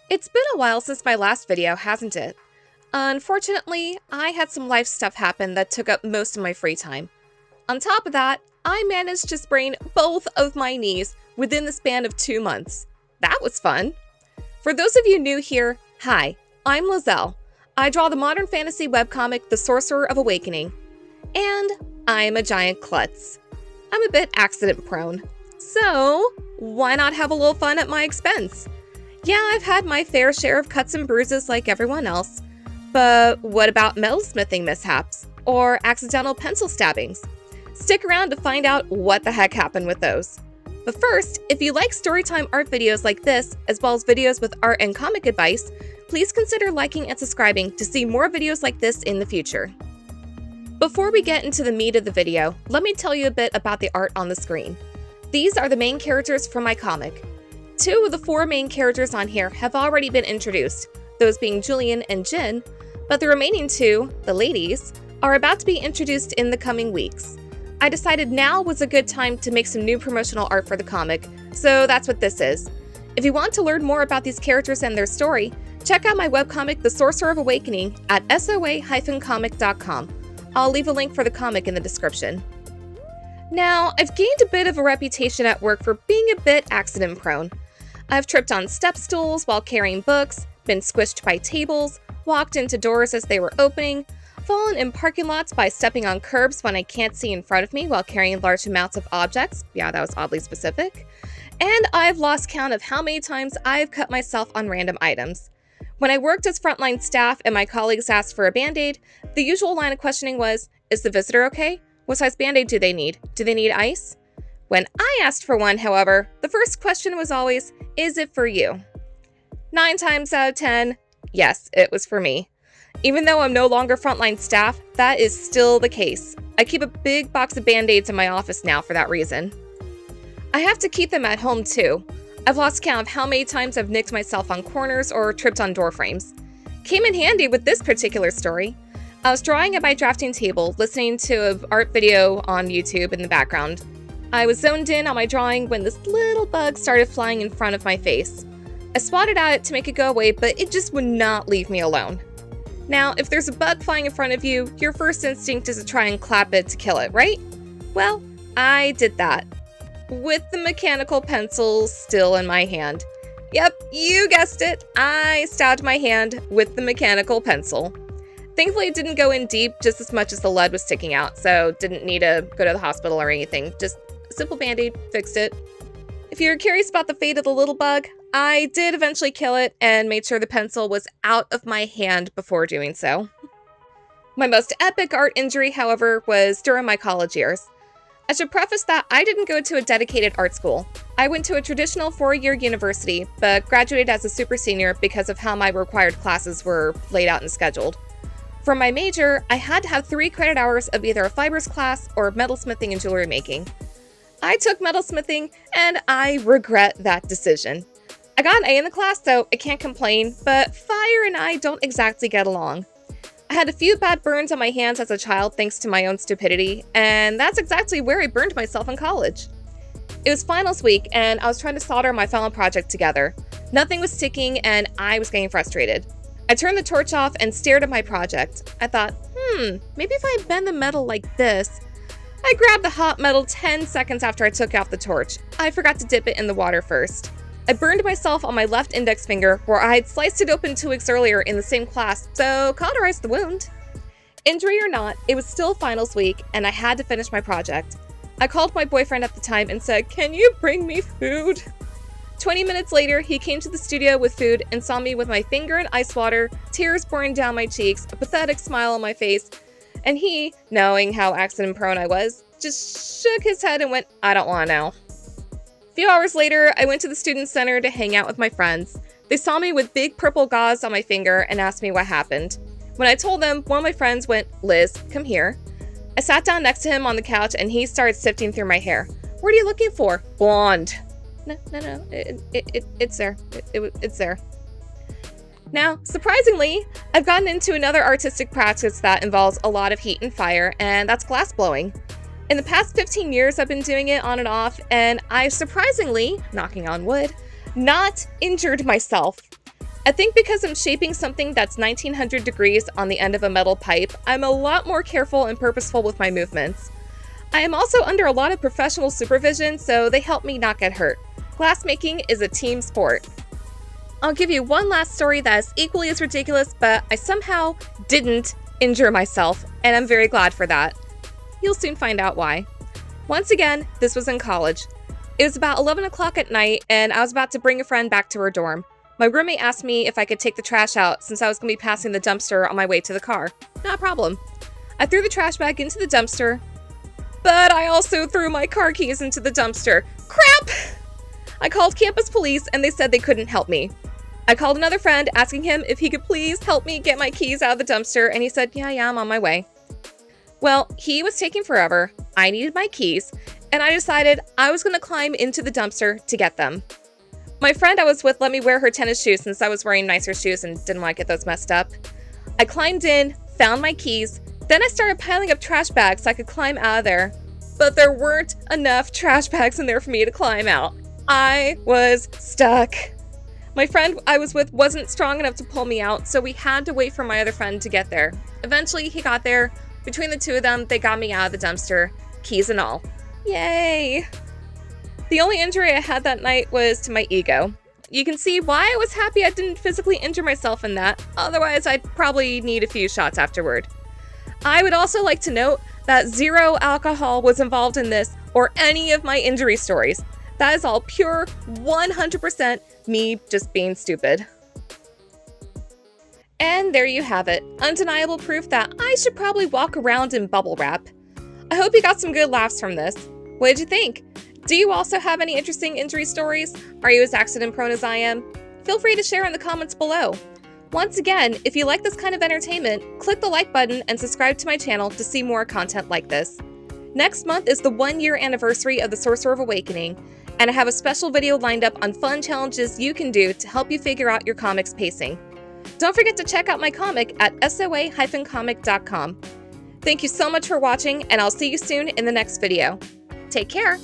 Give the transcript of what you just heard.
It's been a while since my last video, hasn't it? Unfortunately, I had some life stuff happen that took up most of my free time. On top of that, I managed to sprain both of my knees within the span of 2 months. That was fun. For those of you new here, hi, I'm Lizelle. I draw the modern fantasy webcomic The Sorcerer of Awakening. And I'm a giant klutz. I'm a bit accident prone. So, why not have a little fun at my expense? Yeah, I've had my fair share of cuts and bruises like everyone else, but what about metalsmithing mishaps or accidental pencil stabbings? Stick around to find out what the heck happened with those. But first, if you like storytime art videos like this, as well as videos with art and comic advice, please consider liking and subscribing to see more videos like this in the future. Before we get into the meat of the video, let me tell you a bit about the art on the screen. These are the main characters from my comic. 2 of the 4 main characters on here have already been introduced, those being Julian and Jin, but the remaining 2, the ladies, are about to be introduced in the coming weeks. I decided now was a good time to make some new promotional art for the comic, so that's what this is. If you want to learn more about these characters and their story, check out my webcomic The Sorcerer of Awakening at soa-comic.com. I'll leave a link for the comic in the description. Now, I've gained a bit of a reputation at work for being a bit accident prone. I've tripped on step stools while carrying books, been squished by tables, walked into doors as they were opening, fallen in parking lots by stepping on curbs when I can't see in front of me while carrying large amounts of objects. Yeah, that was oddly specific. And I've lost count of how many times I've cut myself on random items. When I worked as frontline staff and my colleagues asked for a Band-Aid, the usual line of questioning was, "Is the visitor okay? What size Band-Aid do they need? Do they need ice?" When I asked for one, however, the first question was always, "Is it for you?" 9 times out of 10, yes, it was for me. Even though I'm no longer frontline staff, that is still the case. I keep a big box of Band-Aids in my office now for that reason. I have to keep them at home too. I've lost count of how many times I've nicked myself on corners or tripped on door frames. Came in handy with this particular story. I was drawing at my drafting table, listening to an art video on YouTube in the background. I was zoned in on my drawing when this little bug started flying in front of my face. I swatted at it to make it go away, but it just would not leave me alone. Now, if there's a bug flying in front of you, your first instinct is to try and clap it to kill it, right? Well, I did that. With the mechanical pencil still in my hand. Yep, you guessed it, I stabbed my hand with the mechanical pencil. Thankfully, it didn't go in deep just as much as the lead was sticking out, so didn't need to go to the hospital or anything. Just a simple Band-Aid, fixed it. If you're curious about the fate of the little bug, I did eventually kill it and made sure the pencil was out of my hand before doing so. My most epic art injury, however, was during my college years. I should preface that I didn't go to a dedicated art school. I went to a traditional 4-year university, but graduated as a super senior because of how my required classes were laid out and scheduled. For my major, I had to have 3 credit hours of either a fibers class or metalsmithing and jewelry making. I took metalsmithing, and I regret that decision. I got an A in the class, so I can't complain, but fire and I don't exactly get along. I had a few bad burns on my hands as a child thanks to my own stupidity, and that's exactly where I burned myself in college. It was finals week, and I was trying to solder my final project together. Nothing was sticking, and I was getting frustrated. I turned the torch off and stared at my project. I thought, maybe if I bend the metal like this. I grabbed the hot metal 10 seconds after I took off the torch. I forgot to dip it in the water first. I burned myself on my left index finger where I had sliced it open 2 weeks earlier in the same class, so cauterized the wound. Injury or not, it was still finals week and I had to finish my project. I called my boyfriend at the time and said, "Can you bring me food?" 20 minutes later, he came to the studio with food and saw me with my finger in ice water, tears pouring down my cheeks, a pathetic smile on my face, and he, knowing how accident-prone I was, just shook his head and went, "I don't want to know." A few hours later, I went to the student center to hang out with my friends. They saw me with big purple gauze on my finger and asked me what happened. When I told them, one of my friends went, "Liz, come here." I sat down next to him on the couch and he started sifting through my hair. "What are you looking for?" "Blonde." No, it's there. It's there. Now, surprisingly, I've gotten into another artistic practice that involves a lot of heat and fire, and that's glass blowing. In the past 15 years, I've been doing it on and off, and I've surprisingly, knocking on wood, not injured myself. I think because I'm shaping something that's 1900 degrees on the end of a metal pipe, I'm a lot more careful and purposeful with my movements. I am also under a lot of professional supervision, so they help me not get hurt. Glassmaking is a team sport. I'll give you one last story that is equally as ridiculous, but I somehow didn't injure myself, and I'm very glad for that. You'll soon find out why. Once again, this was in college. It was about 11 o'clock at night, and I was about to bring a friend back to her dorm. My roommate asked me if I could take the trash out since I was going to be passing the dumpster on my way to the car. Not a problem. I threw the trash bag into the dumpster, but I also threw my car keys into the dumpster. Crap! I called campus police and they said they couldn't help me. I called another friend asking him if he could please help me get my keys out of the dumpster, and he said, yeah, I'm on my way. Well, he was taking forever, I needed my keys, and I decided I was going to climb into the dumpster to get them. My friend I was with let me wear her tennis shoes since I was wearing nicer shoes and didn't want to get those messed up. I climbed in, found my keys, then I started piling up trash bags so I could climb out of there. But there weren't enough trash bags in there for me to climb out. I was stuck. My friend I was with wasn't strong enough to pull me out, so we had to wait for my other friend to get there. Eventually, he got there. Between the two of them, they got me out of the dumpster, keys and all. Yay! The only injury I had that night was to my ego. You can see why I was happy I didn't physically injure myself in that, otherwise I'd probably need a few shots afterward. I would also like to note that 0 alcohol was involved in this or any of my injury stories. That is all pure 100% me just being stupid. And there you have it, undeniable proof that I should probably walk around in bubble wrap. I hope you got some good laughs from this. What did you think? Do you also have any interesting injury stories? Are you as accident prone as I am? Feel free to share in the comments below. Once again, if you like this kind of entertainment, click the like button and subscribe to my channel to see more content like this. Next month is the 1-year anniversary of the Sorcerer of Awakening, and I have a special video lined up on fun challenges you can do to help you figure out your comics pacing. Don't forget to check out my comic at soa-comic.com. Thank you so much for watching, and I'll see you soon in the next video. Take care!